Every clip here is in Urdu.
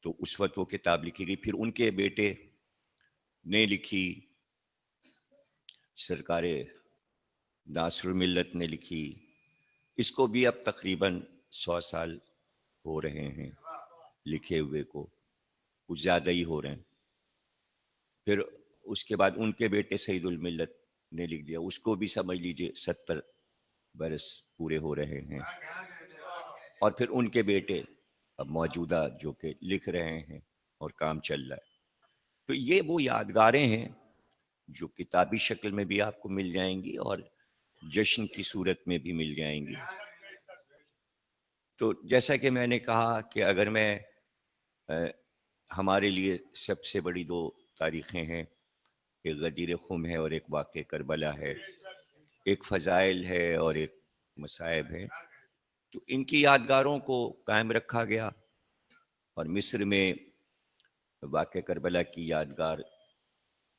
تو اس وقت وہ کتاب لکھی گئی. پھر ان کے بیٹے نے لکھی، سرکار ناصر الملت نے لکھی. اس کو بھی اب تقریباً 100 سال ہو رہے ہیں لکھے ہوئے کو، کچھ زیادہ ہی ہو رہے ہیں. پھر اس کے بعد ان کے بیٹے سعید الملت نے لکھ دیا، اس کو بھی سمجھ لیجئے 70 برس پورے ہو رہے ہیں. اور پھر ان کے بیٹے اب موجودہ جو کہ لکھ رہے ہیں اور کام چل رہا ہے. تو یہ وہ یادگاریں ہیں جو کتابی شکل میں بھی آپ کو مل جائیں گی اور جشن کی صورت میں بھی مل جائیں گی. تو جیسا کہ میں نے کہا کہ اگر میں ہمارے لیے سب سے بڑی 2 تاریخیں ہیں، ایک غدیر خم ہے اور ایک واقع کربلا ہے، ایک فضائل ہے اور ایک مصائب ہے. تو ان کی یادگاروں کو قائم رکھا گیا، اور مصر میں واقع کربلا کی یادگار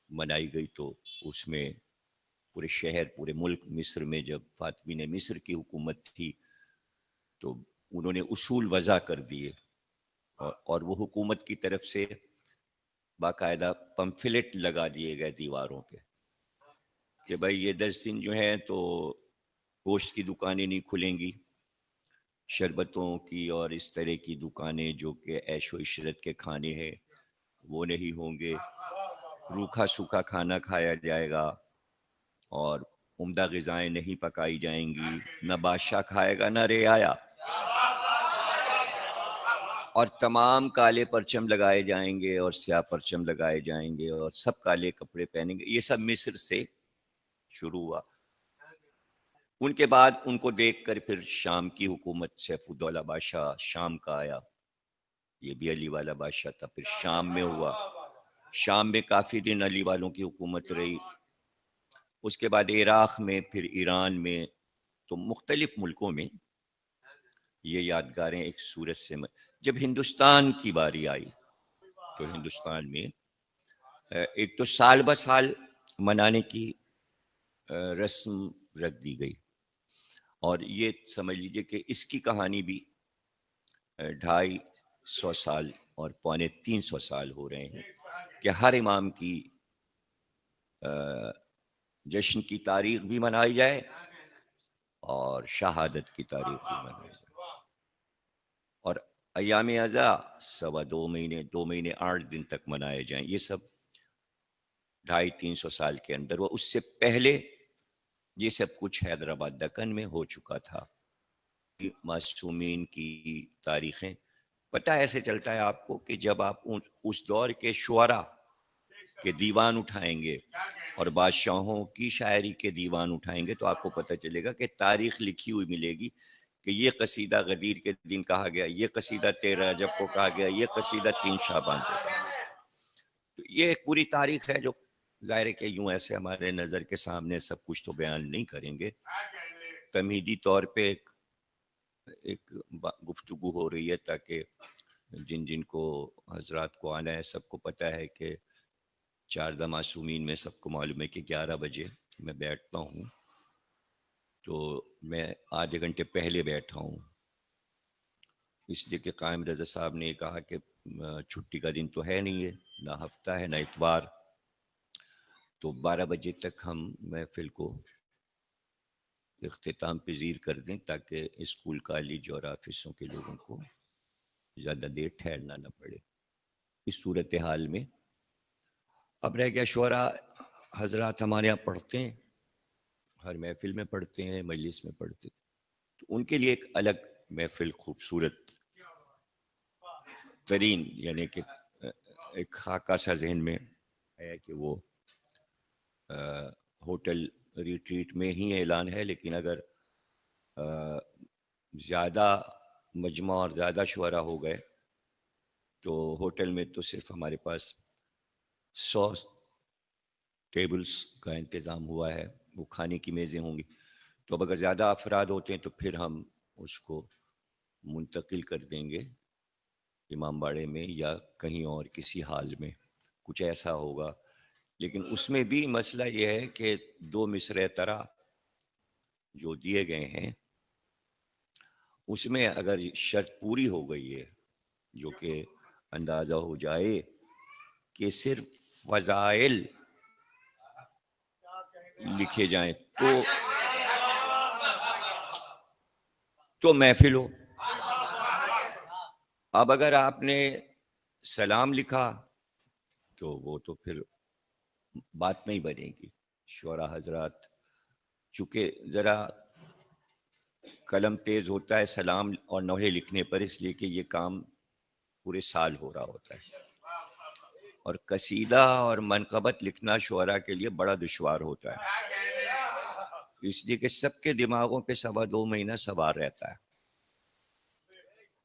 منائی گئی. تو اس میں پورے شہر، پورے ملک مصر میں جب فاطمی نے مصر کی حکومت تھی تو انہوں نے اصول وضع کر دیے، اور وہ حکومت کی طرف سے باقاعدہ پمفلٹ لگا دیے گئے دیواروں پہ کہ بھائی یہ 10 دن جو ہیں تو گوشت کی دکانیں نہیں کھلیں گی، شربتوں کی اور اس طرح کی دکانیں جو کہ عیش و عشرت کے کھانے ہیں وہ نہیں ہوں گے، روکھا سوکھا کھانا کھایا جائے گا اور عمدہ غذائیں نہیں پکائی جائیں گی، نہ بادشاہ کھائے گا نہ رعایا، اور تمام کالے پرچم لگائے جائیں گے اور سیاہ پرچم لگائے جائیں گے اور سب کالے کپڑے پہنیں گے. یہ سب مصر سے شروع ہوا. ان کے بعد ان کو دیکھ کر پھر شام کی حکومت سیف الدولہ بادشاہ شام کا آیا، یہ بھی علی والا بادشاہ تھا. پھر شام میں ہوا، شام میں کافی دن علی والوں کی حکومت رہی. اس کے بعد عراق میں، پھر ایران میں. تو مختلف ملکوں میں یہ یادگاریں ایک صورت سے جب ہندوستان کی باری آئی تو ہندوستان میں ایک تو سال بہ سال منانے کی رسم رکھ دی گئی، اور یہ سمجھ لیجئے کہ اس کی کہانی بھی 250 سال اور 350 سال ہو رہے ہیں کہ ہر امام کی جشن کی تاریخ بھی منائی جائے اور شہادت کی تاریخ بھی منائی جائے. اور ایام ازا 2 مہینے 8 دن تک منائے جائیں. یہ سب 250-300 سال کے اندر. وہ اس سے پہلے یہ سب کچھ حیدرآباد دکن میں ہو چکا تھا. معصومین کی تاریخیں پتہ ایسے چلتا ہے آپ کو کہ جب آپ اس دور کے شعراء کے دیوان اٹھائیں گے اور بادشاہوں کی شاعری کے دیوان اٹھائیں گے تو آپ کو پتہ چلے گا کہ تاریخ لکھی ہوئی ملے گی کہ یہ قصیدہ غدیر کے دن کہا گیا، یہ قصیدہ 13 رجب کو کہا گیا، یہ قصیدہ 3 شعبان کو کہا گیا. تو یہ ایک پوری تاریخ ہے جو ظاہر ہے کہ یوں ایسے ہمارے نظر کے سامنے سب کچھ تو بیان نہیں کریں گے. تمہیدی طور پہ ایک گفتگو ہو رہی ہے تاکہ جن کو حضرات کو آنا ہے سب کو پتہ ہے کہ 4 معصومین میں سب کو معلوم ہے کہ 11 بجے میں بیٹھتا ہوں، تو میں آدھے گھنٹے پہلے بیٹھا ہوں اس لیے کہ قائم رضا صاحب نے کہا کہ چھٹی کا دن تو ہے نہیں ہے، نہ ہفتہ ہے نہ اتوار، تو 12 بجے تک ہم محفل کو اختتام پذیر کر دیں تاکہ اسکول کالج اور آفسوں کے لوگوں کو زیادہ دیر ٹھہرنا نہ پڑے. اس صورتحال میں اب رہ گیا شعراء حضرات ہمارے یہاں پڑھتے ہیں، ہر محفل میں پڑھتے ہیں، مجلس میں پڑھتے ہیں، تو ان کے لیے ایک الگ محفل خوبصورت ترین، یعنی کہ ایک خاکہ سا ذہن میں ہے کہ وہ ہوٹل ریٹریٹ میں ہی اعلان ہے، لیکن اگر زیادہ مجمع اور زیادہ شعراء ہو گئے تو ہوٹل میں تو صرف ہمارے پاس 100 ٹیبلز کا انتظام ہوا ہے، وہ کھانے کی میزیں ہوں گی. تو اب اگر زیادہ افراد ہوتے ہیں تو پھر ہم اس کو منتقل کر دیں گے امام باڑے میں یا کہیں اور کسی حال میں، کچھ ایسا ہوگا. لیکن اس میں بھی مسئلہ یہ ہے کہ 2 مصرع ترا جو دیے گئے ہیں اس میں اگر شرط پوری ہو گئی ہے جو کہ اندازہ ہو جائے کہ صرف فضائل لکھے جائیں تو محفل ہو. اب اگر آپ نے سلام لکھا تو وہ تو پھر بات نہیں بنے گی. شعراء حضرات چونکہ ذرا قلم تیز ہوتا ہے سلام اور نوحے لکھنے پر، اس لیے کہ یہ کام پورے سال ہو رہا ہوتا ہے، اور قصیدہ اور منقبت لکھنا شعراء کے لیے بڑا دشوار ہوتا ہے، اس لیے کہ سب کے دماغوں پہ 2.25 مہینہ سوار رہتا ہے،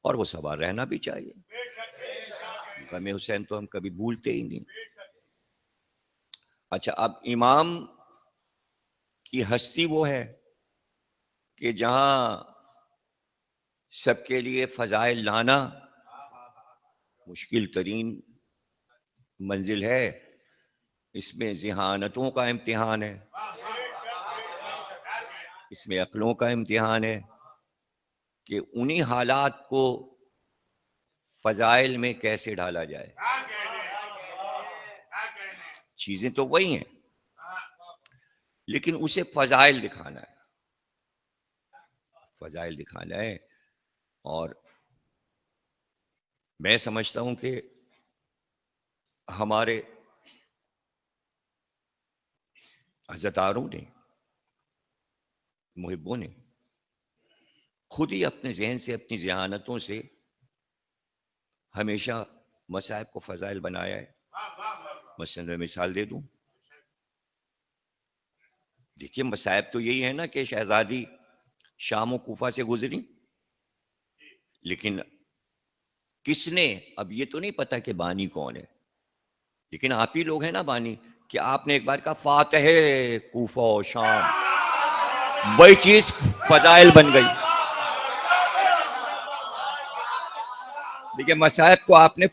اور وہ سوار رہنا بھی چاہیے. غم حسین تو ہم کبھی بھولتے ہی نہیں. اچھا، اب امام کی ہستی وہ ہے کہ جہاں سب کے لیے فضائل لانا مشکل ترین منزل ہے، اس میں ذہانتوں کا امتحان ہے، اس میں عقلوں کا امتحان ہے کہ انہی حالات کو فضائل میں کیسے ڈالا جائے. چیزیں تو وہی ہیں لیکن اسے فضائل دکھانا ہے، فضائل دکھانا ہے. اور میں سمجھتا ہوں کہ ہمارے عزتاروں نے، محبوں نے خود ہی اپنے ذہن سے، اپنی ذہانتوں سے ہمیشہ مصائب کو فضائل بنایا ہے. مثلا میں مثال دے دوں، دیکھیے مصائب تو یہی ہے نا کہ شہزادی شام و کوفہ سے گزری، لیکن کس نے، اب یہ تو نہیں پتا کہ بانی کون ہے، لیکن آپ ہی لوگ ہیں نا بانی، کہ آپ نے ایک بار کہا فاتح کوفہ و شام، وہی چیز فضائل بن گئی. دیکھیے مصائب کو آپ نے